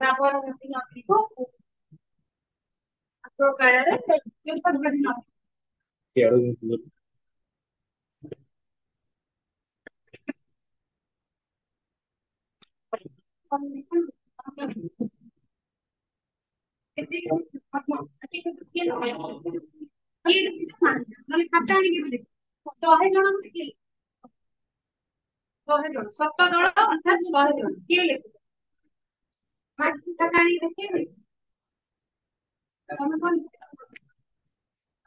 ସାବରମତୀ ନଦୀକୁ ଆଗ କାଳରେ ଦ୍ରୌପଦୀ ନଦୀ ମାନେ ଖାତା ଆଣିକି ଶହେ ଜଣ କିଏ 100 ଜଣ 7 ଦଳ ଅର୍ଥାତ୍ 100 ଜଣ କିଏ ଲେଖିବେ ଖାତା ଆଣିକି ଦେଖେଇବେ ତମେ କଣ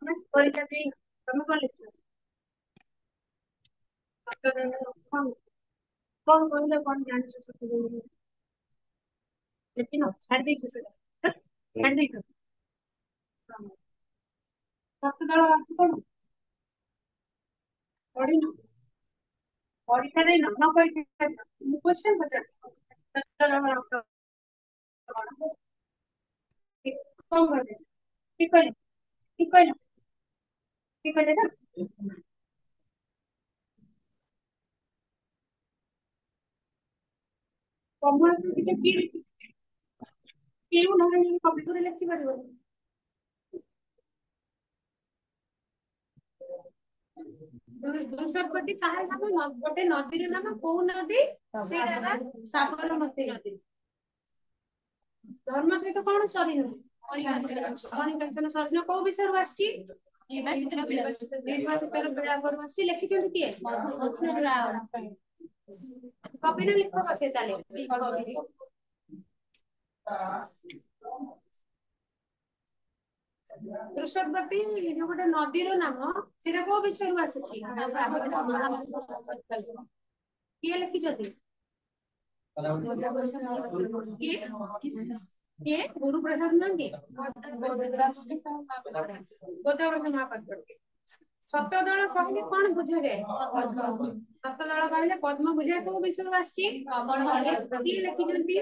ତମେ ପରୀକ୍ଷା ଦେଇ ତମେ କଣ ଲେଖିବ 7 ଜଣ କଣ କଣ କହିଲେ କଣ ଜାଣିଛ 7 ଜଣ ଲେଖିନ ଛାଡି ଦେଇଛ ସେଟା ଛାଡି ଦେଇଛ 7 ଦଳ ଅର୍ଥ କଣ ପଢିନ ପରୀକ୍ଷା ଦେଇନ ନ ପରୀକ୍ଷା ମୁଁ କ୍ୱେଶ୍ଚନ ପଚାରୁଛି 7 ଦଳ ଅର୍ଥ କଣ କଣ କହିଲେ ଠିକ କହିଲେ ଠିକ କହିଲେ ଠିକ କହିଲେ ନା କମଳ ଟିକେ କିଏ କେଉଁ ନହେଲେ କପି କରି ଲେଖିପାରିବନି ବୃଷଭବତୀ କାହାର ନାମ ଗୋଟେ ନଦୀର ନାମ କୋଉ ନଦୀ ସେଇଟା ହେଲା ସାବରମତୀ ନଦୀ ଧର୍ମ ସହିତ କଣ ସରିନି ମଣିକାଞ୍ଚନ ସରିନ କୋଉ ବିଷୟରୁ ଆସିଛି ନିର୍ବାଚିତର ବିଳାପରୁ ଆସିଛି ଲେଖିଛନ୍ତି କିଏ କବି ନା ଲେଖକ ସେ ତାହେଲେ ବୃଷଭବତୀ ଯୋଉ ଗୋଟେ ନଦୀର ନାମ ସେଇଟା କୋଉ ବିଷୟରୁ ଆସିଛି କିଏ ଲେଖିଛନ୍ତି କିଏ ଗୁରୁ ପ୍ରସାଦ ମହାନ୍ତି ଗୋଦାବର୍ଷ ମହାପାତ୍ର ସତ ଦଳ କହିଲେ କଣ ବୁଝାଯାଏ ସତ ଦଳ କହିଲେ ପଦ୍ମ ବୁଝାଏ କୋଉ ବିଷୟରୁ ଆସିଛି କିଏ ଲେଖିଛନ୍ତି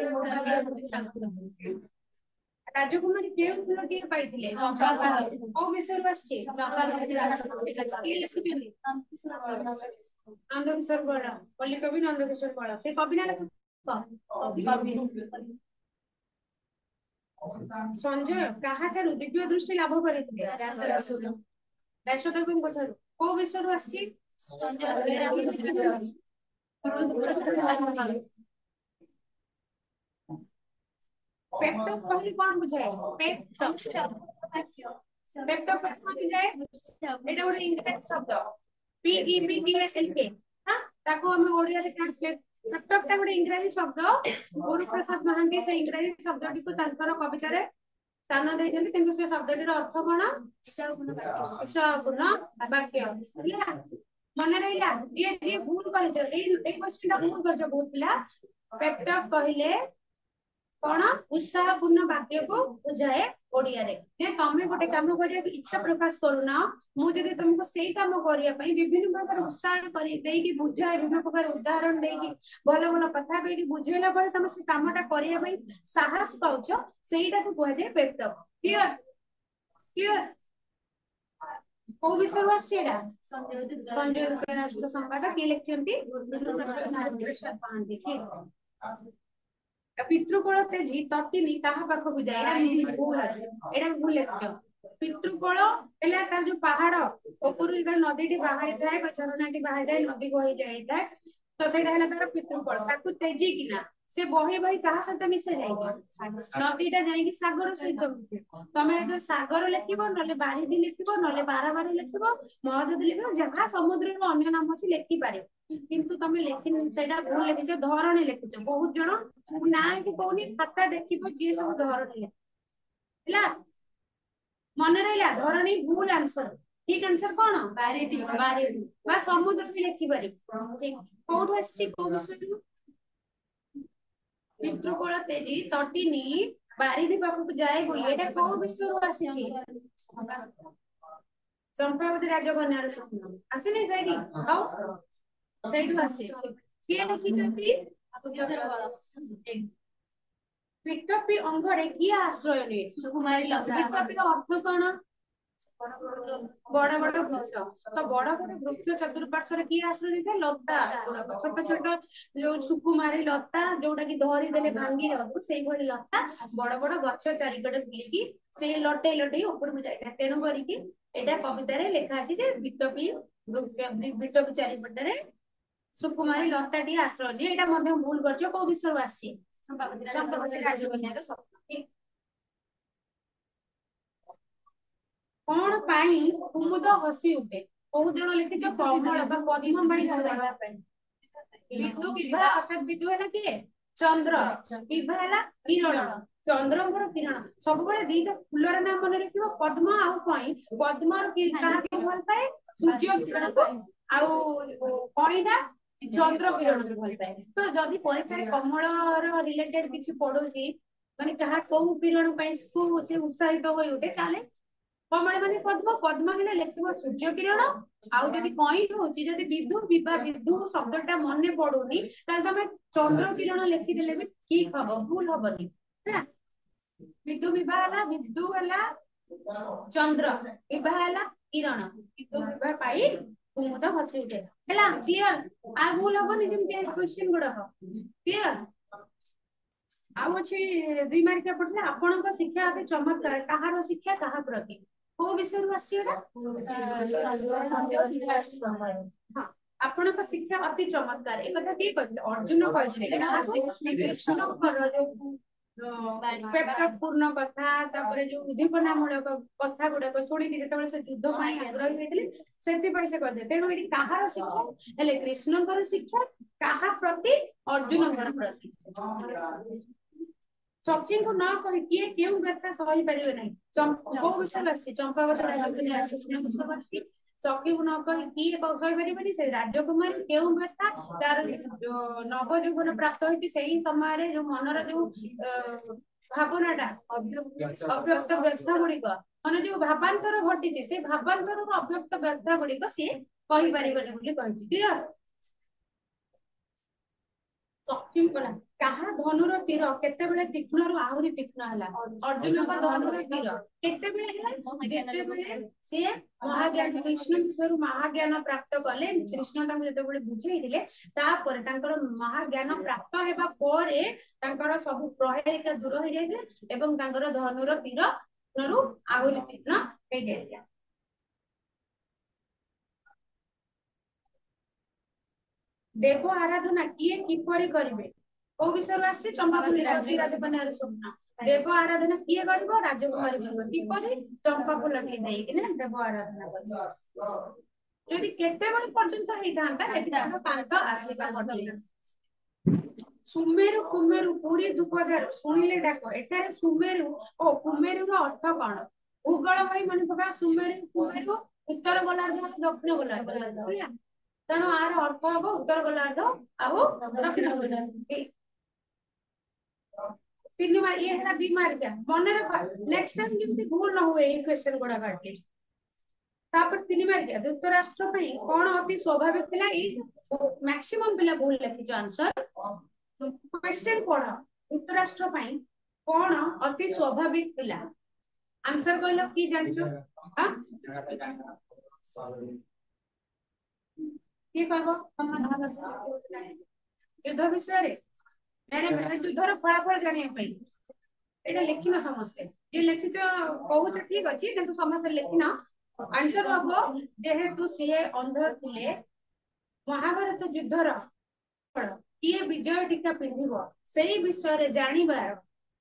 ରାଜକୁମାରୀ କେଉଁ ଫୁଲଟିଏ ପାଇଥିଲେ କୋଉ ବିଷୟରୁ ଆସିଛି କିଏ ଲେଖିଛନ୍ତି ନନ୍ଦକିଶୋର ବଳ ପଲ୍ଲୀ କବି ନନ୍ଦକିଶୋର ବଳ ସେ କବି ନା ସଞ୍ଜୟ କାହାଠାରୁ ଦିବ୍ୟ ଦୃଷ୍ଟି ଲାଭ କରିଥିଲେ ବ୍ୟାସଦେବଙ୍କ ଠାରୁ କୋଉ ବିଷୟରୁ ଆସିଛି ପେଟ କହିଲେ କଣ ବୁଝାଏ ପେଟ ପେଟ କଣ ବୁଝାଏ ଏଇଟା ଗୋଟେ ଇଂରାଜୀ ଶବ୍ଦ PEPTSLK ତାକୁ ଆମେ ଓଡିଆରେ ଟ୍ରାନ୍ସଲେଟ ପେଟକଟା ଗୋଟେ ଇଂରାଜୀ ଶବ୍ଦ ଗୁରୁପ୍ରସାଦ ମହାନ୍ତି ସେ ଇଂରାଜୀ ଶବ୍ଦଟିକୁ ତାଙ୍କର କବିତାରେ ସ୍ଥାନ ଦେଇଛନ୍ତି କିନ୍ତୁ ସେ ଶବ୍ଦଟିର ଅର୍ଥ କଣ ଉତ୍ସାହପୂର୍ଣ୍ଣ ବାକ୍ୟ ହେଲା ମନେ ରହିଲା ଯିଏ ଯିଏ ଭୁଲ କରିଛ ଏଇ କ୍ୱେଶ୍ଚିନଟା ଭୁଲ କରିଛ ବହୁତ ପିଲା ପେଟକ କହିଲେ କଣ ଉତ୍ସାହପୂର୍ଣ୍ଣ ବାକ୍ୟକୁ ବୁଝାଏ ଓଡିଆରେ ଯେ ତମେ ଗୋଟେ କାମ କରିବାକୁ ଇଚ୍ଛା ପ୍ରକାଶ କରୁନ ମୁଁ ଯଦି ତମକୁ ସେଇ କାମ କରିବା ପାଇଁ ବିଭିନ୍ନ ପ୍ରକାର ଉତ୍ସାହ କରି ଦେଇକି ବୁଝାଏ ବିଭିନ୍ନ ପ୍ରକାର ଉଦାହରଣ ଦେଇକି ଭଲ ଭଲ କଥା କହିକି ବୁଝେଇଲା ପରେ ତମେ ସେ କାମଟା କରିବା ପାଇଁ ସାହସ ପାଉଛ ସେଇଟାକୁ କୁହାଯାଏ ପେଟକ କ୍ଲିୟର କ୍ଲିୟର କୋଉ ବିଷୟରୁ ଆସିଛି ଏଇଟା ସଞ୍ଜୟ ଦୂତ ରାଷ୍ଟ୍ର ସମ୍ବାଦ କିଏ ଲେଖିଛନ୍ତି ଗୁରୁପ୍ରସାଦ ମହାନ୍ତି ଠିକ ପିତୃକୋଳ ତେଜି ତଟିନୀ କାହା ପାଖକୁ ଯାଏ ଭୁଲ ଅଛି ଏଇଟା ଭୁଲ ଲେଖିଛ ପିତୃକୋଳ ହେଲା ତାର ଯୋଉ ପାହାଡ ଉପରୁ ଯେତେବେଳେ ନଦୀଟି ବାହାରିଥାଏ ବା ଝରଣାଟି ବାହାରିଥାଏ ନଦୀ ବହି ଯାଇଥାଏ ତ ସେଇଟା ହେଲା ତାର ପିତୃକୋଳ ତାକୁ ତେଜିକିନା ସେ ବହି ବହି କାହା ସହିତ ମିଶେ ଯାଇକି ନଦୀଟା ଯାଇକି ସାଗର ସହିତ ମିଶେ ତମେ ଯେତେବେଳେ ସାଗର ଲେଖିବ ନହେଲେ ବାରିଧି ଲେଖିବ ନହେଲେ ବାରବାରୀ ଲେଖିବ ମହୋଦଧି ଲେଖିବ ଯାହା ସମୁଦ୍ରର ଅନ୍ୟ ନାମ ଅଛି ଲେଖିପାରେ କିନ୍ତୁ ତମେ ଲେଖିନ ସେଇଟା ଭୁଲ ଲେଖିଛ ଧରଣୀ ଲେଖିଛ ବହୁତ ଜଣ ନା ଏଠି କହୁନି ଖାତା ଦେଖିବ ଯିଏ ସବୁ ଧରଣୀ ହେଲା ମନେ ରହିଲା ଧରଣୀ ଭୁଲ ଆନ୍ସର ଠିକ ଆନ୍ସର କଣ ବାରିଧି ବା ସମୁଦ୍ର ବି ଲେଖିପାରିବ କୋଉଠୁ ଆସିଛି କୋଉ ବିଷୟରୁ ପିତୃକୋଳ ତେଜି ତଟିନୀ ବାରିଧି ପାଖକୁ ଯାଏ ବୋଲି ଏଇଟା କୋଉ ବିଷୟରୁ ଆସିଛି ଚମ୍ପାବତୀ ରାଜକନ୍ୟାର ସ୍ୱପ୍ନ ଆସିନି ସେଇଠି ଆଉ ସେଇଠୁ ଆସିଛି କିଏ ଲେଖିଛନ୍ତି ପିଟପି ଅଙ୍ଗରେ କିଏ ଆଶ୍ରୟ ନିଏ ପିଟପିର ଅର୍ଥ କଣ बड़ बड़ वृक्ष तो बड़ बड़ वृक्ष चतुर्पार्श्व किए आश्रय थे लता गुड़ाक छोट छोट जो सुकुमारी लता जोटा कि धरी देले भांगी जाऊ से लता बड़ बड़ गछ चारिकटे बुलिकी से लटे लटे ऊपर को जाए तेणु करिकी एटा कवितार लिखा अछि जे बिटपी बिटपी चारिपटे सुकुमारी लता टी आश्रय लिए एटा मध्य भूल करछ को विषय आसी चंपावती राजकन्यार स्वप्न कौन पाई कुमुद हसी उठे बहुत जन लिखिछ कमल बा पद्म पाई विदु विवाह अर्थात विदु है किए चंद्र विवाह है किरण चंद्रଙ୍କର किरण सब बेले दीटा फुलर नाम मन रखिबो पद्म आ कई पद्म काहा के भल पाए सूर्य किरण को आउ कईटा चंद्र किरण को भल पाए तो जदी परीक्षा कमल रो रिलेटेड किछि पढोची माने कहा को किरण पाए को से उत्साहित होई उठे ताले कमल माने पद्म पद्म हेले लेखिबो सूर्य किरण आउ जदी कई होची जदी विदु विवाह विदु शब्दटा मने पडुनी ताले तमे चंद्र किरण लेखि देले भी ठीक हबो भूल हबनी है विदु विवाह हला विदु हला चंद्र विवाह हला किरण विदु विवाह पाई कुमुद हसी उठे हला क्लियर आ भूल हबनी जेम क्वेश्चन गुडा क्लियर आउ अछि दुई मार्क पडले आपनक शिक्षा अति चमत्कार कहारो शिक्षा कहा प्रति को विषय आसीडा हां आपनक शिक्षा अति चमत्कार ए कथा के कहले अर्जुन कहले श्री कृष्ण कर जो पेपर पूर्ण कथा तापरे जो उद्दीपना मूलक कथा गुडा को छोड़ी कि जेतेबेले से युद्ध पाई आग्रही होइतिले सेति पई से कहले तेनो एडी कहारो शिक्षा हेले कृष्णकर शिक्षा कहा प्रति अर्जुन प्रति सखी को ना कहि किए केउ व्यथा सही परिबे नै को विषय आसी चंपावत राजकन्या कृष्ण विषय आसी सखी को ना कहि किए सही परिबे नै से राजकुमारी केउ व्यथा तार नव जीवन प्राप्त होती सही समय रे जो मनर जो भावनाटा अव्यक्त व्यथा गुड़िक माने जो भावांतर घटी से भावांतर अव्यक्त व्यथा गुड़िक सी कहि परिबे नै बोली कहि क्लियर सखी कला कहा धनुर तीर केतेबेले तीक्ष्ण रु आहुरी तीक्ष्ण हला अर्जुन का धनुर तीर केतेबेले हला जेतेबेले से महाज्ञान कृष्ण विषय महाज्ञान प्राप्त कले कृष्ण तांको जेतेबेले बुझेई दिले तापर तांकर महाज्ञान प्राप्त हेबा परे तांकर सब प्रहेलिका दूर हो जाइले एवं तांकर धनुर तीर रु आहुरी तीक्ष्ण हे जाइले देव आराधना किए किपरि करिवे को विषय आसी चंपापुली राजकन्यार स्वप्न देव आराधना किए करबो राजकुमारी करबो किपरि चंपाफुल टी देई कि देव आराधना करबो यदि केते बळे पर्यंत हेई थांता एति तार कांत आसीबा पड़िला सुमेरु कुमेरु पूरी दुपदार सुनिले डाको एठारे सुमेरु ओ कुमेरु रो अर्थ कोन भूगोल भाई मन पका सुमेरु कुमेरु उत्तर गोलार्ध दक्षिण गोलार्ध तेणु आर अर्थ हम उत्तर गोलार्ध आउ दक्षिण गोलार्ध तीन मार ये है दी मार क्या मन रख नेक्स्ट टाइम जेमति भूल न हुए ए क्वेश्चन गुडा एटलीस्ट तापर तीन मार क्या धृतराष्ट्र पई कोन अति स्वाभाविक थिला ए मैक्सिमम पिला भूल लिखि आंसर क्वेश्चन पढ़ धृतराष्ट्र पई कोन अति स्वाभाविक थिला आंसर कहलो की जानछो हां की कहबो युद्ध विषय रे मैंने युद्धर फलाफल जानिया पई एटा लिखिना समस्ते ये लिखिछ कहूछ ठीक अछि किंतु समस्त लिखिना आंसर हबो जेहेतु सीए अंध थिले महाभारत युद्धर किए विजय टीका पिंधिबो सेही विषय रे जानिबार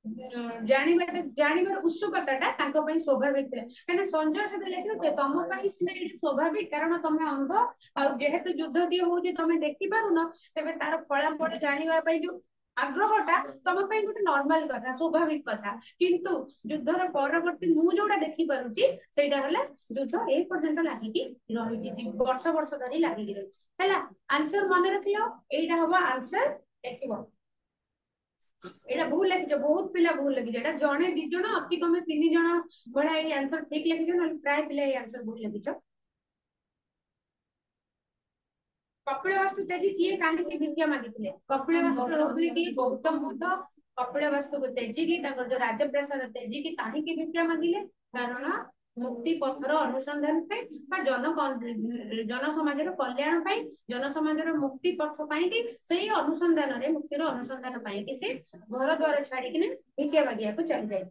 जानिबार उत्सुकताटा तांको पई स्वाभाविक थिला कने संजय से लेखियो तम पई सिना एटी स्वाभाविक कारण तमे अंध आ जेहेतु युद्धटी होउची तमे देखि पारुनो तबे तार फलाफल जानिबा पई जो आग्रहटा तम पई गोटे नॉर्मल कथा स्वाभाविक कथा किंतु युद्धर परवर्ती मु जोडा देखि पारुची सेटा हला युद्ध ए पर्यंत लागि कि रहिची वर्ष वर्ष धरि लागि कि रहिची हला आंसर मन रखियो एटा हबो आंसर देखिबो एटा भूल लगी बहुत पिला भूल लगी जेटा जणे दि जण अति कमे तीन जण बडा ए आंसर ठीक लगी न प्राय पिला ए आंसर भूल लगी छ कपिलवस्तु तेजी किए काहे की भिक्षा मागिथिले कपिलवस्तु होतले कि गौतम बुद्ध कपिलवस्तु को तेजी की ताकर जो राजप्रसाद तेजी की काहे की भिक्षा मागिले कारण मुक्ति पथर अनुसंधान जन समाजर कल्याण जन समाजर मुक्ति पथ से अनुसंधान रे मुक्तिर अनुसंधान कि से घर द्वार छाड़ी भिक्षा मागिया को चली जाए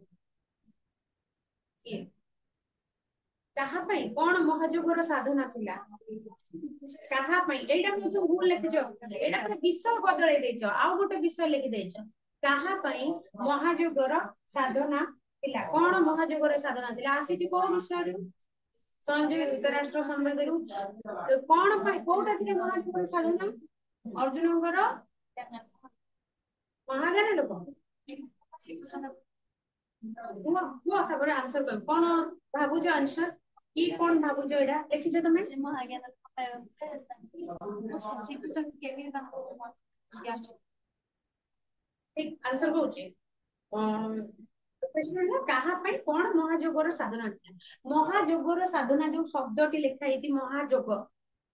कौन महाजोगर साधना थिला भूल लिखिच एटा विषय बदलाई देछ आउ गोटे विषय लिखि देछ महाजोगर साधना थिला कौन महाजोगर साधना थिला आसी को विषय संयुक्त राष्ट्र संबंध कौन कोटा थी महाजोगर साधना अर्जुन महाज्ञान लोक आंसर कर कौन भावुच आंसर कि कौन भावुच एटा लिखिछ तमे ठीक आंसर कहूची कौन महाजोगर साधना महाजोगर साधना जो शब्दटी लिखाई महाजोग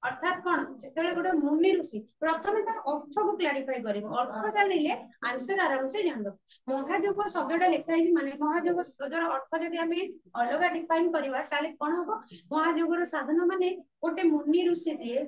अर्थात कौन जो गोटे मुनि ऋषि प्रथम तार अर्थ को क्लारिफाई कर अर्थ जानिले आंसर आराम से जान महाजोग शब्दटा लिखाई माने महाजोग शब्दर अर्थ जदि आम अलग डिफाइन करवा कौन हम महाजोगर साधना माने गोटे मुनि ऋषि दिए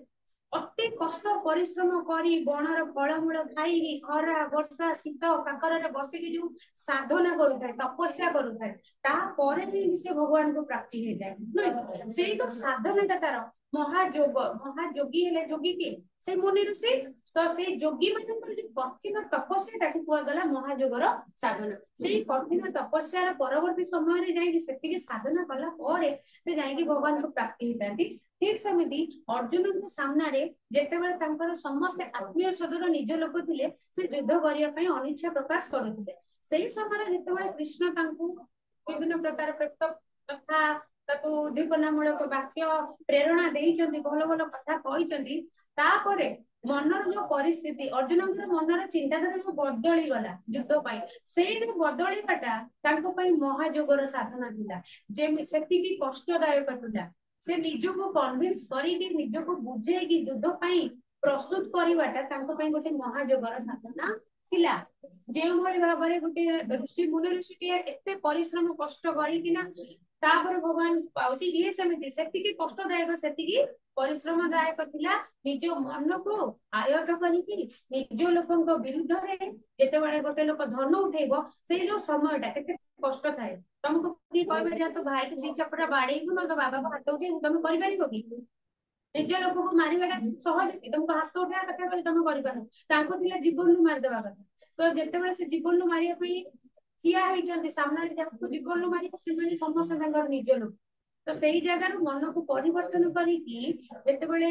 अति कष्ट परिश्रम करी बनर फलमूल खाई खरा वर्षा शीत काकर बसिकी जो साधना करुए तपस्या करुए से भगवान को प्राप्ति होता है से तो साधना तार महाजोग महाजोगी हेले जोगी किए से मुनि ऋषि तो से जोगी मान जो कठिन तपस्या कहगला महाजोगर साधना से कठिन तपस्यार परवर्ती समय जाकि साधना कला से जाकि भगवान को प्राप्ति होता ठीक सेमती अर्जुन के सामने जिते समस्त आत्मीय सदर निज लोक थे से युद्ध करने अनिच्छा प्रकाश करुले से समय जिते कृष्ण विभिन्न प्रकार कथा उद्दीपनामूलक वाक्य प्रेरणा देइचंती भल भल कथा कहिचंती तापरे मनर जो परिस्थिति अर्जुन मनर चिंताधारा जो बदली गला युद्ध पाई से जो बदलीबाटा तांको पई महाजोगर साधना थिला जे सेति की कष्टदायक थिला से निजको कन्विंस करिके निजको बुझेकी युद्ध पाई प्रस्तुत करवाटा तांको पई गोटे महाजोगर साधना थिला जे भली भाबरे गोटे ऋषि मुनि ऋषि एते परिश्रम कष्ट करिकिना तापर भगवान पाउची ये समिति सेतिकी कष्टदायक सेतिकी परिश्रमदायक थिला निज मन को आयत करिकि निज लोकंक विरुद्ध रे जेतेबेले गोटे लोक धन उठेबो से जो समयटा केते कष्ट थाए तुमको की कहबे जा तो भाई के चपड़ा बाड़ेइबो न तो बाबा को हाथ उठे तुम करि परिबो कि निज लोक को मारिबाटा सहज कि तुमको हाथ उठा कथा करि तुम करि पारो तांको थिला जीवन नु मार देबा कथा तो जेतेबेले से जीवन नु मारिया पई किया होइचंती सामने जाको जीवन मारी से समस्त निज लोक तो सही जगह मन को परिवर्तन करिकी जेतेबेले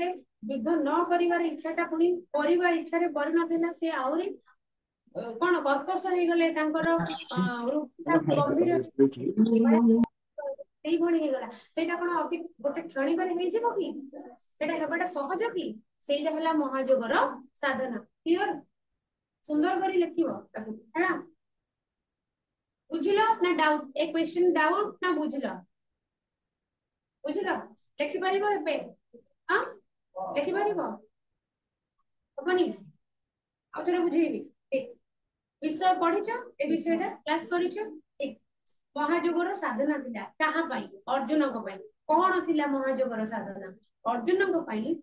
युद्ध न करिवार इच्छाटा पुणी करिवा इच्छा रे परिणत से आउरी कोन कर्कश हे गले तांकर गंभीर सेही भणी हे गला सेटा कोन अति गोटे क्षणी करे हे जेबो कि सेटा हेबाटा सहज कि सेटा हला महाजोगर साधना क्लियर सुंदर करी लिखिबो ताकू हैना बुझिलो ना डाउट ए क्वेश्चन डाउट ना बुझिलो बुझिलो लिखि परिबो एबे हां लिखि परिबो हबनी आउथरे बुझेबी ठीक विषय पढिचो ए विषयटा क्लास करिचो ठीक महाजोगर साधना थिला कहा पई अर्जुन को पई कोन थिला महाजोगर साधना अर्जुन को पई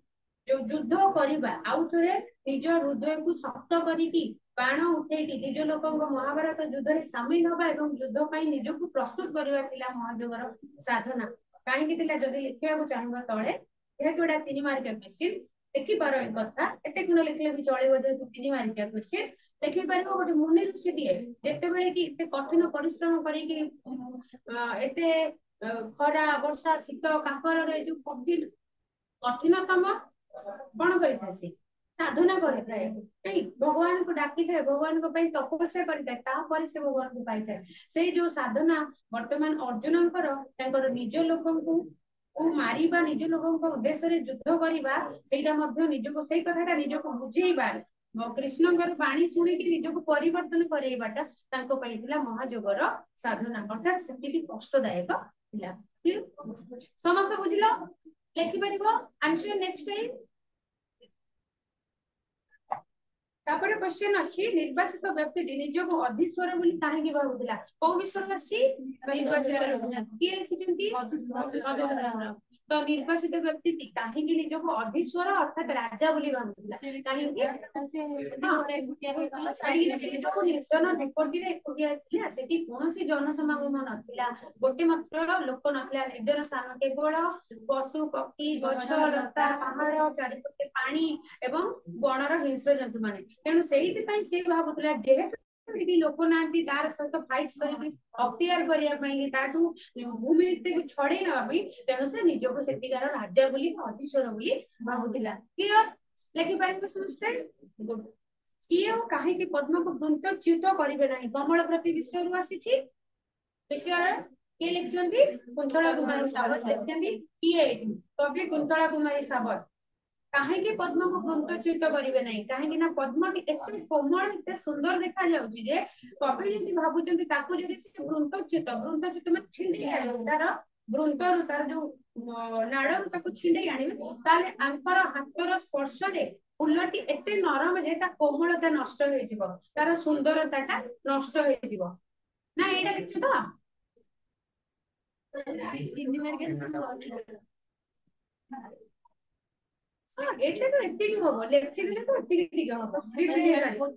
जो युद्ध करिबा आउथरे निज हृदय को शक्त करिकी बाण उठेकी निज लोकंग महाभारत युद्ध रे शामिल होबा एवं युद्ध पई निजको प्रस्तुत करबा थिला महाजोगर साधना काहे कि थिला जदी लिखिया को चाहबा तळे ए जोडा 3 मार्क क्वेश्चन देखि पारो एक कथा एते गुण लिखले भी चलेबो जे 3 मार्क क्वेश्चन देखि पारो गोटे मुनि ऋषि दिए जेते बेले कि एते कठिन परिश्रम करिकी एते खरा वर्षा शीत काकर रे जो कठिनतम कौन करिथासी साधना करिथाए नहीं भगवान को डाकी थाए भगवान को पई तपस्या करिथाए तापर से भगवान को पाई थाए से जो साधना वर्तमान अर्जुनंकर तांकर निज लोकंकु ओ मारिबा निज लोकंक उद्देश्य रे युद्ध करिबा सेटा मध्ये निजको सेई कथाटा निजको बुझेइबा कृष्णंकर बाणी सुनी कि निजको परिवर्तन करैबाटा तांको पईथिला महाजोगर साधना अर्थात सेति कष्टदायक थिला समस्त बुझिलो लिखि परिबो आंसर नेक्स्ट टाइम तापर क्वेश्चन अच्छी निर्वासित व्यक्ति निजको अधीश्वर बोली काहेकि भाबुतिला को विश्वास आछि निर्वासित किए लिखिछंती मधुसूदन तो निर्वासित व्यक्ति काहेकि निजको अधीश्वर अर्थात राजा बोली भाबुतिला काहेकि से जो निर्जन द्वीपटी रे एकुटिया थिला सेठी कोनोसी जनसमागम नथिला गोटे मात्र लोक नथिला निर्जन स्थान केवल पशु पक्षी गछ लता पहाड़ चारिपटे पानी एवं बणर हिंस्र जंतु माने तेणु से भावुला जेहेतु लोक ना तार सहित फाइट कर अख्तियार करने भूमि छड़े नभी तेणु से निजक सेठिकार राजा बोली अधीश्वर बोली भावुला क्लियर लेखिपारे समस्ते किए कहीं पद्म को वृंत च्युत करेंगे ना कमल प्रति विषय आसी विषय किए लिखिंट कुंतला कुमारी सावत लिखिं किए कवि कुंतला कुमारी सावत कहीं पद्म को वृंतच्युत करेंगे ना कहीं पद्म एत कोमल एत सुंदर देखा जाऊँगी जे कवि जब भावुं वृंतच्युत वृंतच्युत में छिंडी तार वृंतर तार जो नाड़ छिंडे आने हाथर स्पर्श फूलटी एत नरम जे कोमलता नष्ट हो तार सुंदरता नष्ट हो ना यहाँ लिखु तो एटा तो एतिक होबो लेखि दिले तो एतिक ठीक होबो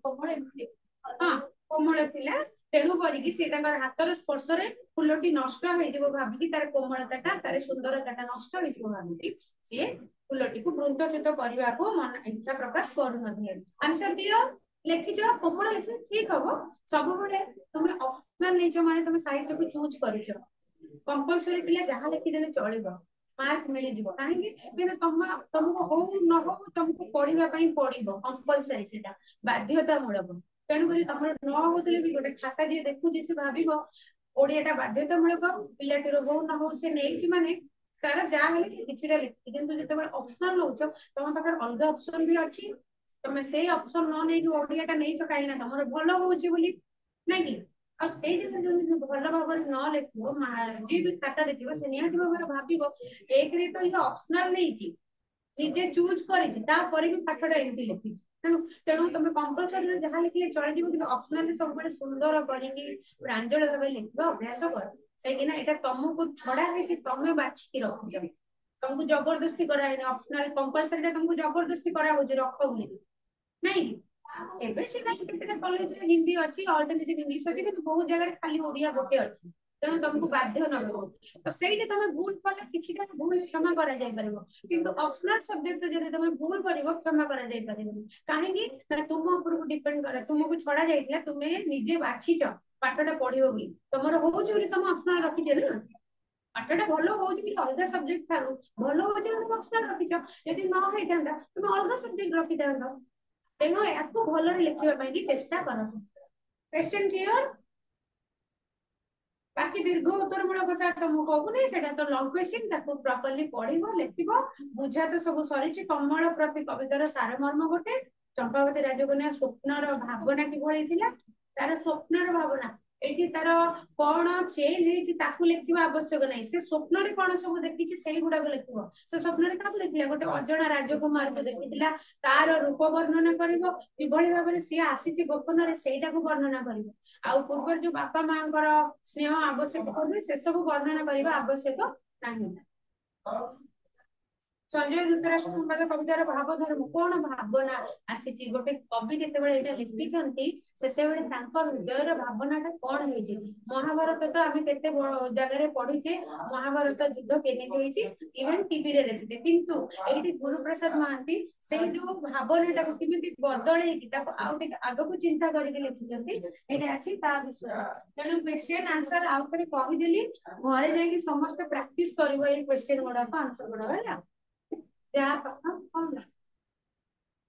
हां कोमल थिला तेणु करिकि से ताकर हातर स्पर्श रे फुलटी नष्ट होई जेबो भाबिकि तार कोमलताटा तार सुंदरताटा नष्ट होई जेबो भाबिकि से फुलटी को वृंतच्युत करबा को मन इच्छा प्रकाश करू नथिले आंसर दियो लेखि जो कोमल लेखि ठीक होबो सब बडे तुमे ऑप्शनल नेचो माने तुमे साहित्य को चूज करिछो कंपलसरी पिला जहां लिखि देले चलिबो मार्क मिल जीवो काहेकि तुमको हो न हो तुमको पढ़िबा पई पड़िबो कंपलसरी सेटा बाध्यतामूलक तेणुक तुम न होते भी गोटे खाता जी देखु से भाव ओडियाटा बाध्यतामूलक पिलाटीर हो न हो से नहीं माने तार जहाँ किसी लिखी किंतु जिते ऑप्शनल नौच तुम पाखे अलग ऑप्शन भी अच्छी तुम से ऑप्शन न नहीं ओडियाटा नहीं कहीं तुम भल हो नहीं और से भल भाव न लिख जी भी खाता देखिए से निहत भाव भाव एक तो ये ऑप्शनल नहीं निजे चूज कर पाठटा एमती लिखी तेणु तुम कंपलसरी जहाँ लिखले चल कि ऑप्शनल सब सुंदर करके प्रांजल भाव लिखा अभ्यास कर कहीं यहाँ तुमको छड़ा है तुम बाछिकी रखुच तुमको जबरदस्ती कराए ऑप्शनल कंपलसरी तुमको जबरदस्ती करा रख नहीं एबे से कॉलेज रे हिंदी अच्छी अल्टरनेटिव इंग्लिश अच्छी किंतु बहुत जगह खाली ओडिया गोटे अच्छी तेणु तुमको बाध्य न तो सही तुम भूल कले किछिटा भूल क्षमा करा जाय परबो किंतु ऑप्शनल सब्जेक्ट जदि तुम भूल करबो क्षमा करा जाय परबो काहेकि तुम ऊपर को डिपेंड करे तुमको छड़ा जायतिला तुमे निजे बाछिच पाठटा पढिबो बोली तमरो होउछ बोली तुम ऑप्शनल रखिछ ना पाठटा भलो होउछ कि अलग सब्जेक्ट थारो भलो होउछ तुम ऑप्शनल रखिछ यदि न होई जांदा तुम अलग सब्जेक्ट रखि दांदा तेणु आपको भल लिखा चेष्टा कर क्वेश्चन क्लियर बाकी दीर्घ उत्तर मूलक कथा तुमको कहूनी से तो लंग क्वेश्चन प्रॉपर्ली पढ़िबो लिखिबो बुझा तो सब सरी कमल प्रति कवितार सारमर्म गोटे चंपावती राजकन्या स्वप्नर भावना किभଳି थिला तार स्वप्नर भावना एठी तार कौन चेंज लिखा आवश्यक नहीं से स्वप्न रे कौन सब देखी से गुड़ाक लिखो से स्वप्न रे क्या देखला गोटे अजणा राजकुमार को देखी तार रूप वर्णना करिवो किभଳି भाबरे सी आसीची गोपन रे सेटा को वर्णना करिवो आ पूर्व जो बापा मांकर स्नेह आवश्यक करिवे से सब वर्णना करिवा आवश्यक नाही संजय धृतराष्ट्र संवाद कवितार भाव धर्म कौन भावना आसी गोटे कवि जिते लिखिंट से हृदय भावनाटा कौन है महाभारत तो आम के जगह पढ़ीचे महाभारत युद्ध केमी इवेन टीवी रे देखीचे किंतु ये गुरुप्रसाद महांती से जो भावनाटा केमी बदल आग को चिंता करके लिखिं तेणु क्वेश्चन आंसर आउ थे कहीदेली घरे जाकि समस्त प्राक्टिस कर क्वेश्चन गुड़ाक आंसर गुड़ाक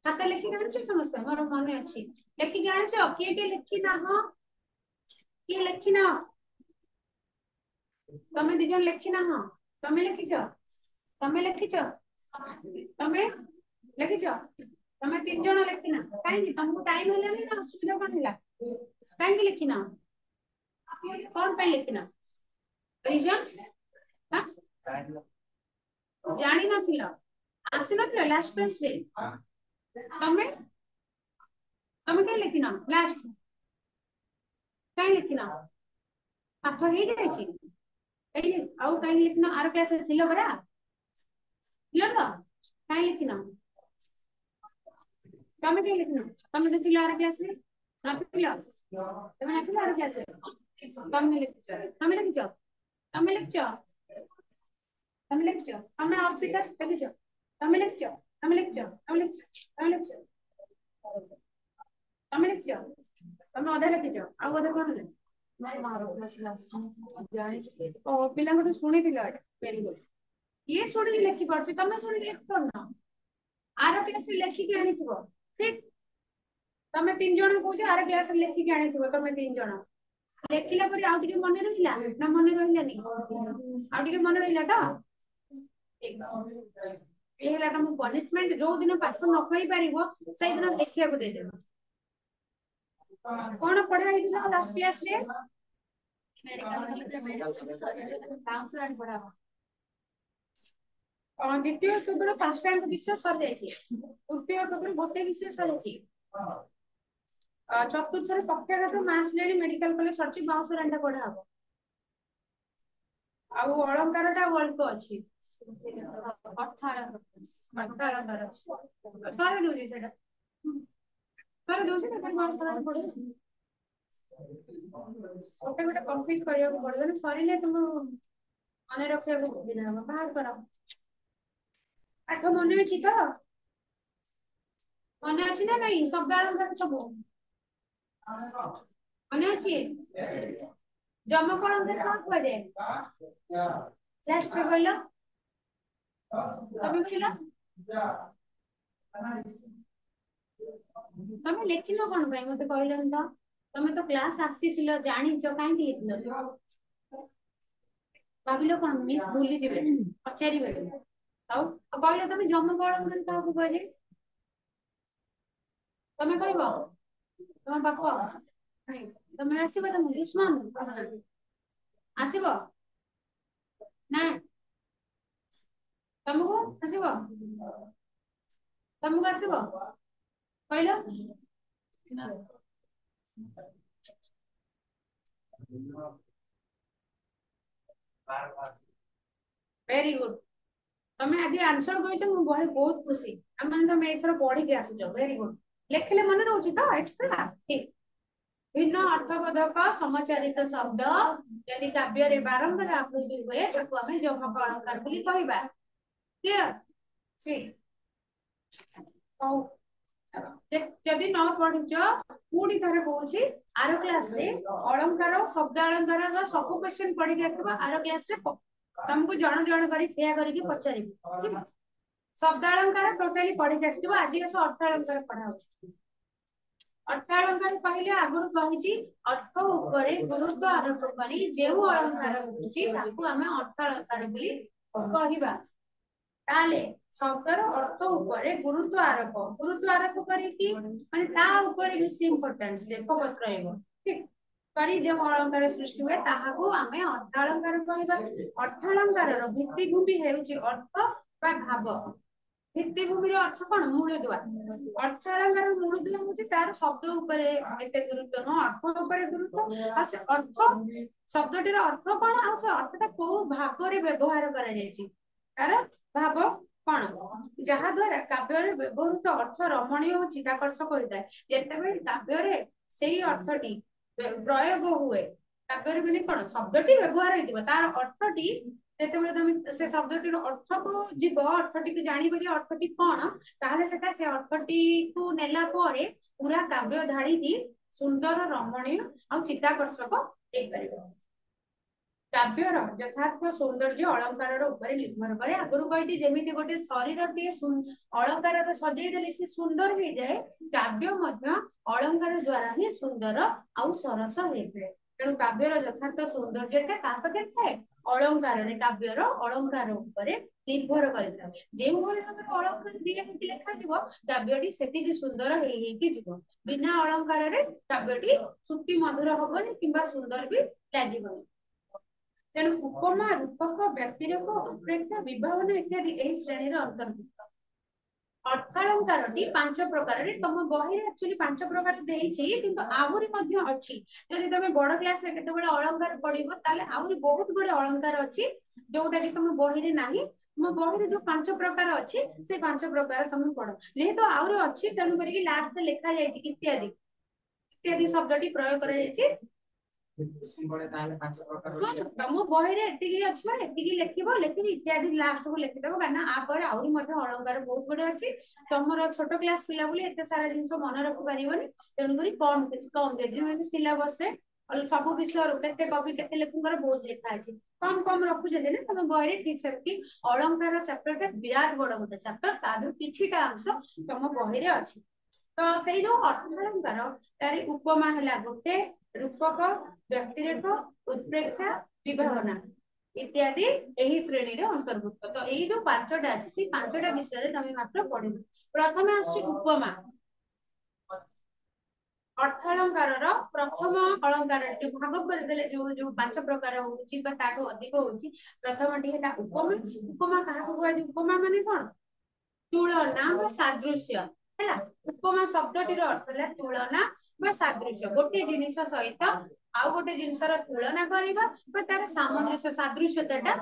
खाता लिखी जान समस्त मोर मन अच्छी लिखी जान किए किए लिखी ना हाँ किए लिखी ना तमें दिजन लिखी ना हाँ तमें लिखिच तमें लिखिच तमें लिखिच तमें तीन जन लिखी ना कहीं तुमको टाइम है ना असुविधा कौन है कहीं लिखी ना कौन पे लिखी ना रीजन जानी नथिला आसी नथिला लास्ट क्लास रे तमें तुम कहीं लिखिना लास्ट कहीं लिखिना पाठ हो जाए कहीं आउ कहीं लिखना आर क्लास थिलो बरा थिलो तो कहीं लिखिना तुम कहीं लिखिना तुम तो थिलो आर क्लास रे नथिलो तुम नथिलो आर क्लास रे तुम लिखिଛ तुम लिखिଛ तुम लिखिଛ तुम और पिकर लिखिଛ तुम लिखिଛ तुम लिखिଛ तुम लिखिଛ तुम लिखिଛ तुम लिखिଛ तुम अधे लिखिଛ आउ अधे कोन ले नहीं मारो क्लास जानी ओ पिला को सुनी दिला वेरी गुड ये सुनी लिखि पड़छ तुम सुनी लिख करना आर क्लास लिखि के आनी थबो ठीक तुम तीन जण कहू आर क्लास लिखि के आनी थबो तुम तीन जण लेखिला पर आउ टिके मन रहिला ना मन रहिलानी आउ टिके मन रहिला तो ठीक ये हला तुम पनिशमेंट जो दिन पाठ न कहि परिबो सेहि दिन देखिया को दे देबो कोन पढ़ा हिदिला लास्ट क्लास रे द्वितीय टुबर 5टा विषय सर जायछि तृतीय टुबर गोटे विषय सर जायछि चतुर्थ रे पक्षाघात मास लेनी मेडिकल कॉलेज सरछि 62 घंटा पढ़ा हबो आ अलंकारटा अल्प अछि अर्थ अलंकार सर दोजी सेटा सर दोजी त मास पढ़े गोटे गोटे कंप्लीट करिया को पड़बे ना सरिले तुम मने रखिया को सुविधा हम बाहर करा पाठ मने अछि तो मने अछि ना नहीं शब्द अलंकार सब मने अछि जमक अलंकार का कुआ जाय लास्ट बोलो तभी बोलो तमे लेखिनो कोन भाई मते कहलन तो तमे तो क्लास आसीथिलो जानि छ काहे कि लिखलो भाबिलो कोन मिस भूली जिवे पचारि बेले आउ कहले तमे जमक अलंकार का को कहले तमे कहबो तमे बापा नहीं तमे आसीबो तमे दुश्मन आसीबो ना तमको आसीबो तमको आसीबो कहलो वेरी गुड तमे आज आंसर कहिछ मु बहुत खुशी हम माने तमे एथर पढ़ी के आसुछ वेरी गुड लेखले मन रहउची तो एक्स्ट्रा ठीक भिन्न अर्थबोधक समचारित शब्द यदि काव्य रे बारंबार आकृति हुए ताको हमें जमक अलंकार बोली कहबा क्लियर ठीक जदि न पढ़िछ पुणी थरे कहूची आर क्लास रे अलंकार शब्द अलंकार रो सब क्वेश्चन पढ़ी के आसबा आर क्लास रे तुमको जण जण करी ठिया करी पचारिबी ठीक शब्द अलंकार टोटली पढ़ी के आसबा आज के अर्थ अलंकार पढ़ा होची अर्थ अलंकार पहिले आगुर कहिची अर्थ उपरे गुरुत्व आरोप करी जेउ अलंकार होची ताकू हमें अर्थ अलंकार बोली कहिबा ताले शब्दर अर्थ उपरे गुरुत्व आरोप करी कि माने ता उपरे बेसी इंपोर्टेंस दे फोकस रहइबो ठीक करी जे अलंकार सृष्टि हुए ताहाको हमें अर्थ अलंकार कहबा अर्थ अलंकार रो भित्ति भूमि हेउची अर्थ बा भाव भित्ति भूमि रो अर्थ कोन मूलदुआ अर्थ अलंकार मूलदुआ होची तार शब्द उपरे एते गुरुत्व न अर्थ उपरे गुरुत्व आ से अर्थ शब्दटीर अर्थ कोन आ से अर्थटा को भाग रे व्यवहार करा जायछि तार भाव कोन जहा द्वारा काव्य रे व्यवहृत अर्थ रमणीय हो चित्ताकर्षक होइता जेतेबेले काव्य रे सेही अर्थटी प्रयोग हुए काव्य रे माने कोन शब्दटी व्यवहार हेतिबो तार अर्थटी जेतेबेले तुम से शब्दटीर अर्थ को जीव अर्थटी को जानिबो जे अर्थटी कोन ताहले सेटा से अर्थटी को नेला परे पूरा काव्य धाड़ीटी सुंदर रमणीय आ चित्ताकर्षक हेइ परिबो काव्यर यथार्थ सौंदर्य अलंकार ऊपर निर्भर करे आगुरु कहिछि जेमिति गोटे शरीर टी अलंकार सजै देले से सुंदर हो जाए काव्य मध्य अलंकार द्वारा ही सुंदर आउ सरस होइते तेणु काव्यर यथार्थ सौंदर्यता का पाखे थाए अलंकार रे काव्यर अलंकार ऊपर निर्भर करिता जेउ भली भाबरे अलंकार दिया हेति लेखा जिवो काव्यटी सेति सुंदर हेइ कि जिवो बिना अलंकार रे काव्यटी सुक्ति मधुर होबनी किंबा सुंदर भी लागिबनी तेणु उपमा रूपक व्यक्तिरेक उत्प्रेक्षा विभावना इत्यादि यही श्रेणी अंतर्भुक्त अर्थालंकारटी पांच प्रकार तुम बही एक्चुअली पांच प्रकार देइछि किंतु आहुरी मध्ये अछि जदि तमे बड़ क्लास रे केतेबेले अलंकार पढिबो ताले आहुरी बहुत गुडे अलंकार अछि जोटा कि तुम बही रे नाही मो बही रे जो पांच प्रकार अछि से पांच प्रकार तुम पढो जेहेतु आहुरी अछि तनु करी लास्ट में लिखा जायछि इत्यादि इत्यादि शब्दटी प्रयोग करा जायछि तम बही रे एतिकी अछि माने एतिकी लेखिबो लेकिन इत्यादि लास्ट को लिखि देबो काना आ पर आहुरी मध्ये अलंकार बहुत गुडे अछि तमरो छोट क्लास पिला बोली एते सारा जिंस मन रखि परिबोनी तेनु करी कम जे सिलेबस रे सब विषय केते कवि केते लेखुंगर बहुत लिखा अछि कम कम रखु जे ने तम बही रे ठीक से अलंकार चैप्टर टा विराट बड़ होता चैप्टर तादु किछिटा अंश तम बही रे अछि तो सेही जो अर्थालंकार तारी उपमा हला गोटे रूपक व्यक्तिरेख उत्प्रेक्षा विभावना इत्यादि एही श्रेणी रे अंतर्भुक्त तो एही जो पांचटा अछि से पांचटा विषय रे तमे मात्र पढिबो प्रथमे अछि उपमा अर्थालंकार प्रथम अलंकार जो भाग कर देले जो पांच प्रकार होची बा ताठो अधिक होची प्रथम टी हेला उपमा उपमा काहा को कहै उपमा माने कोन तुलना बा सादृश्य हैला उपमा शब्दटीर अर्थ है तुलना बा सादृश्य गोटे जिनिस सहित आउ गोटे जिनिसर तुलना करिबा बा तार सामंजस्य सादृश्यताटा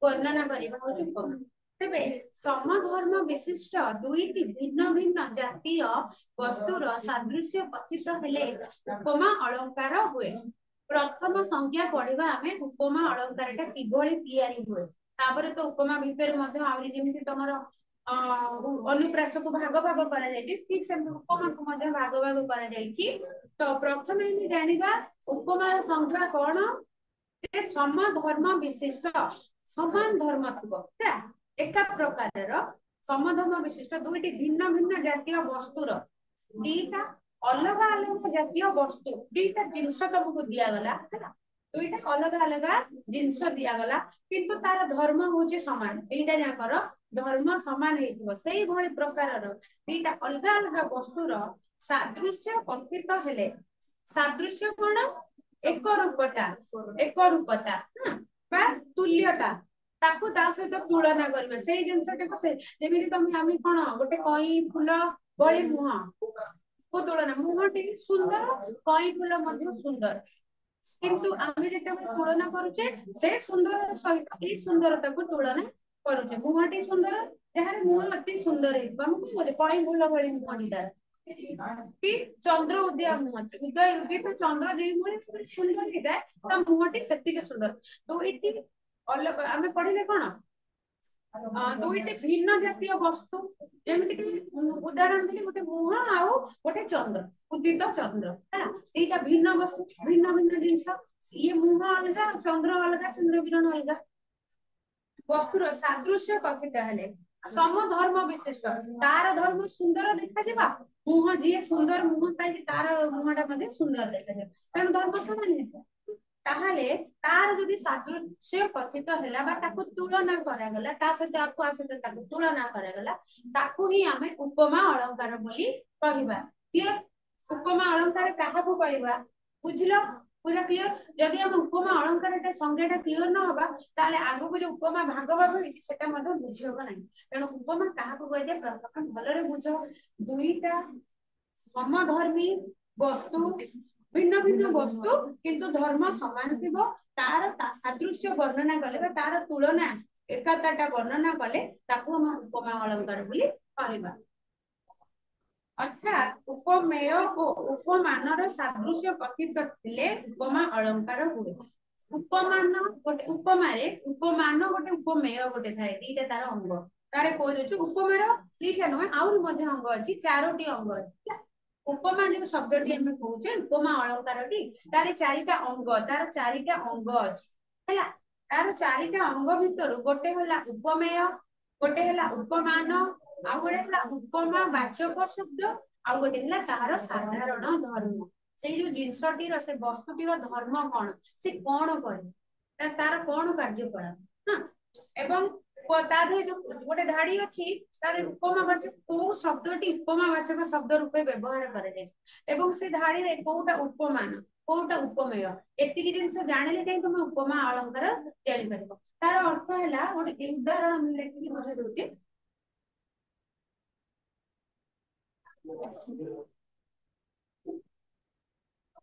वर्णना करिबा होची उपमा तेबे समधर्म विशिष्ट दुईटी भिन्न भिन्न जातीय वस्तुर सादृश्य पतित हेले उपमा अलंकार हुए प्रथम संज्ञा पढ़िबा आमे उपमा अलंकारटा किभଳି तयारी हुए तापर तो उपमा भितर मध्ये आउरी जेमिति तमरो अनुप्रास को भाग भाग करा जायछि ठीक से उपमा को मध्ये भाग भाग करा जायछि तो प्रथमे हम जानिबा उपमा संज्ञा कोन ए समधर्म विशिष्ट समान धर्म थिबो एका प्रकारर समधर्म विशिष्ट दुईटी भिन्न भिन्न जातीय वस्तुर दीटा अलग अलग जातीय वस्तु दीटा जिनस तुमको दिया गला हैला दुईटा अलग अलग जिनस दिया गला किंतु तार धर्म होचे समान दीटा जाकर धर्म समान हेतिबो सेही भଳି प्रकारर दीटा अलग अलग वस्तुर सादृश्य कथित हेले सादृश्य कोन एक रूपता बा तुल्यता ताकू ता सहित तुलना करबे सेही जिंसटाको से जेमिति तमे आमी कोन गोटे कई फूल बळी मुह को तुलना मुहटी सुंदर कई फूल मध्ये सुंदर किंतु आमे जेते तुलना करूचे से सुंदर सहित ई सुंदरता को तुलना करूचे मुहटी सुंदर जहार मुह अति सुंदर हेबा हम कोन कई फूल बळी मुहटी कि चंद्र उदय मुह उदय उदित चंद्र जे मुह सुंदर हेता ता मुहटी सेति के सुंदर तो इति अलग आमे पढिले कोन दुईटी भिन्न जातीय वस्तु जेमिति कि उदाहरण देली गोटे मुह आउ गोटे चंद्र उदित चंद्र हैला एटा भिन्न वस्तु भिन्न भिन्न जिंस ये मुह अलगा चंद्र अलगा चंद्र किरण अलगा वस्तुर सादृश्य कथित हेले समधर्म विशिष्ट तार धर्म सुंदर देखा जिबा मुह जे सुंदर मुह पाइछि तार मुहटा मध्ये सुंदर देखा जिबा तेनु धर्म समान हेता ताहाले तार जदि सादृश्य कथित हेला बा ताकू तुलना करा गला ता सहित आपको आसे ताकू तुलना करा गला ताकू ही हमें उपमा अलंकार बोली कहिबा क्लियर उपमा अलंकार काहा को कहिबा बुझिलो पूरा क्लियर जदि हम उपमा अलंकारटा संज्ञाटा क्लियर न होबा ताले आगु को जो उपमा भाग भाग होइछि सेटा मध्ये बुझियोबा नै तेनु उपमा काहा को कहै छै प्रथम भलरे बुझो दुईटा समधर्मी वस्तु भिन्न भिन्न वस्तु किंतु धर्म समान थिबो तार सादृश्य वर्णना कले तार तुलना एकाताटा वर्णना कले ताकू हम उपमा अलंकार बोली कहबा अर्थात उपमेय को उपमानर सादृश्य कथित थिले उपमा अलंकार हुए उपमान गोटे उपमारे उपमान गोटे उपमेय गोटे थाए दीटा तार अंग तारे कोइ दछु उपमार दीटा न आउर मध्ये अंग अछि चारोटी अंग अछि उपमा जो शब्दटी हम कहूचे उपमा अलंकारटी तार चारिटा अंग तार चारिटा अंग अछि हैला तार चारिटा अंग भितर गोटे होला उपमेय गोटे होला उपमान आ गोटे होला उपमा वाचक शब्द आ गोटे होला तार साधारण धर्म से जो जिंसटीर से वस्तुटीर धर्म कोन से कोन करे तार कोन कार्यकलाप हां एवं तादे जो गोटे धाड़ी अछि तारे उपमा वाचक को शब्दटी उपमा वाचक शब्द रूपे व्यवहार करे जाय एवं से धाड़ी रे कोटा उपमान कोटा उपमेय एति कि जिंस जानिले जाय तुम उपमा अलंकार जानि परबो तार अर्थ हैला गोटे उदाहरण लेखि बुझे दोछि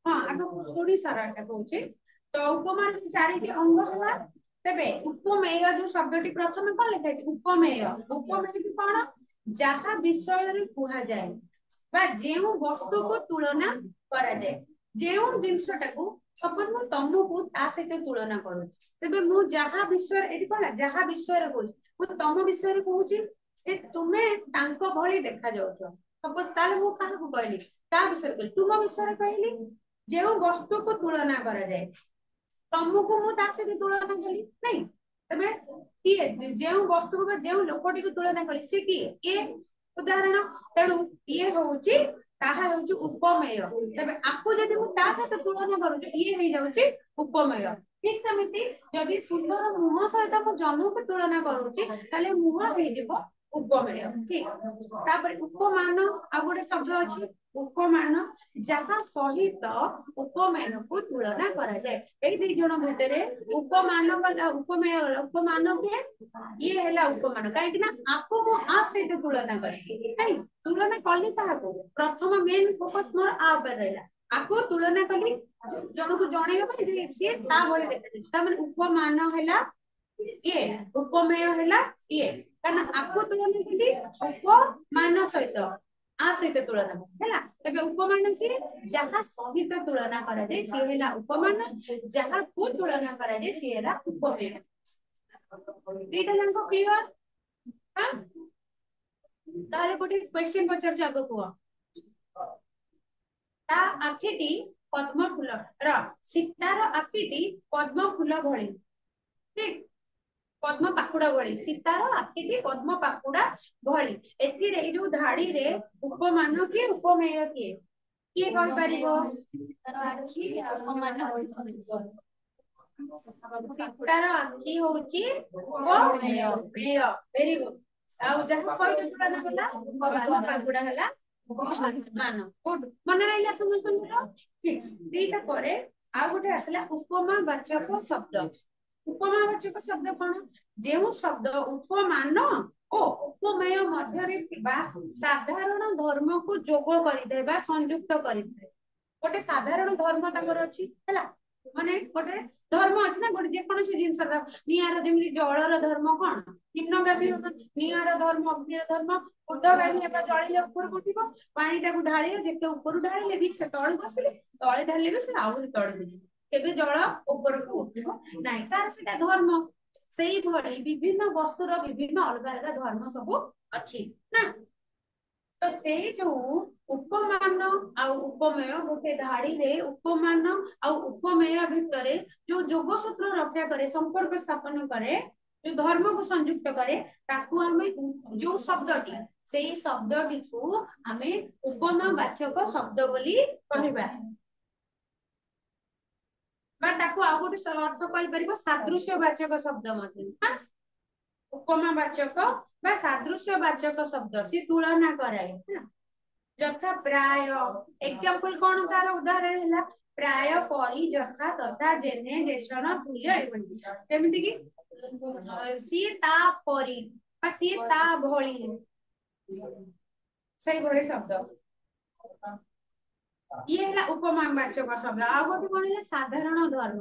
हाँ आग शुणी सारा कहूँ तो उपमान चारिटी अंग है तेबे उपमेय जो शब्दटी प्रथम कौन लिखा है उपमेय उपमेय कौन जहाँ विषय रे कुहा जाए बा जेउ वस्तु को तुलना करा जाए जेउ जिनसटाकू सपोज मु तमको ता सहित तुलना करू तेबे मु जहाँ विषय एठी कौन जहाँ विषय रे कहू मु तम विषय रे कहूची जे तुमे तांको भली देखा जाउछ सपोज ताले मु काहा को कहली का विषय कहली तुम विषय रे कहली जेउ वस्तु को तुलना करा जाए तमको मु ता सहित तुलना कली नहीं तबे किए जेउ वस्तु को जेउ लोकटी को तुलना कली से किए ए उदाहरण तेणु ये होउची ताहा होउची उपमेय तबे आपको जदि मु ता सहित तुलना करू ये हे जाउची उपमेय ठीक समिति जदि सुंदर मुह सहित मु जन्म को तुलना करूची ताले मुह हे जेबो उपमेय ठीक तापर उपमान आ गोटे शब्द अछि उपमान जहाँ सहित उपमेय को तुलना करा जाए ए दी जण भितरे उपमान वाला उपमेय उपमान के ये हैला उपमान काहे कि ना आपको को आ सहित तुलना करे नहीं तुलना कली ताहाको प्रथम मेन फोकस मोर आ पर रहला आपको तुलना कली जण को जणेबा पई जे सी ता भले देखा ता माने उपमान हैला ये उपमेय हैला ये कारण आपको तुलना कली उपमान सहित आ सहित तुलना हैला तबे उपमान की जहाँ सहित तुलना करा जाए सी हैला उपमान जहाँ को तुलना करा जाए सी हैला उपमेय दीटा जानको क्लियर हां ताले गोटे क्वेश्चन पचार जागो को ता आखिटी पद्म फूल र सीतार आखिटी पद्म फूल भଳି ठीक पद्म पाकुड़ा भଳି सीतार आखिटी पद्म पाकुड़ा भଳି एथिरे ए जो धाड़ी रे उपमान के उपमेय के किए कहि परिबो सीतार आखि होउची उपमेय वेरी गुड आउ जहाँ सहित तुलना कला पद्म पाकुड़ा हला मान गुड मन रहिला समझ ठीक दीटा परे आ गोटे आसला उपमा वाचक शब्द उपमा वाचक शब्द कौन जेउ शब्द उपमान ओ उपमेय मध्यरे थिबा साधारण धर्म को जोग करिदे बा संयुक्त करिदे गोटे साधारण धर्म ताकर अछि हैला माने गोटे धर्म अछि ना गोटे जे कोनोसी जिंस नियार जेमि जळर धर्म कोन निम्नगामी नियार धर्म अग्निर धर्म ऊर्ध्वगामी हेबा जळिले ऊपर उठिबो पानी टाकू ढाळिले जेते ऊपर ढाळिले भी से तळु बसिले तळे ढाळिले भी से आउरी तळे भी केबे जळ ऊपर को उठिबो नाही तार सेटा धर्म सेही भଳି विभिन्न वस्तुर विभिन्न अलग अलग धर्म सब अछि ना तो से जो उपमान आ उपमेय गोटे धाड़ी रे उपमान आ उपमेय भितरे जो जोगसूत्र रक्षा करे संपर्क स्थापन करे जो धर्म को संयुक्त करे ताकू हमें जो शब्दटी सेही शब्दटी को हमें उपमा वाचक शब्द बोली कहबा बा ताकू आ गोटे अर्थ कहि परिबो सादृश्य वाचक शब्द मध्ये उपमा वाचक बा सादृश्य वाचक शब्द से तुलना कराए यथा प्राय एग्जांपल कोन तार उदाहरण हैला प्राय परि यथा तथा जेने जेसन तुल्य एवं जेमिति कि सी ता परि बा सी ता भଳି सही भଳି शब्द ये है उपमा वाचक शब्द आ गोटे कोन है साधारण धर्म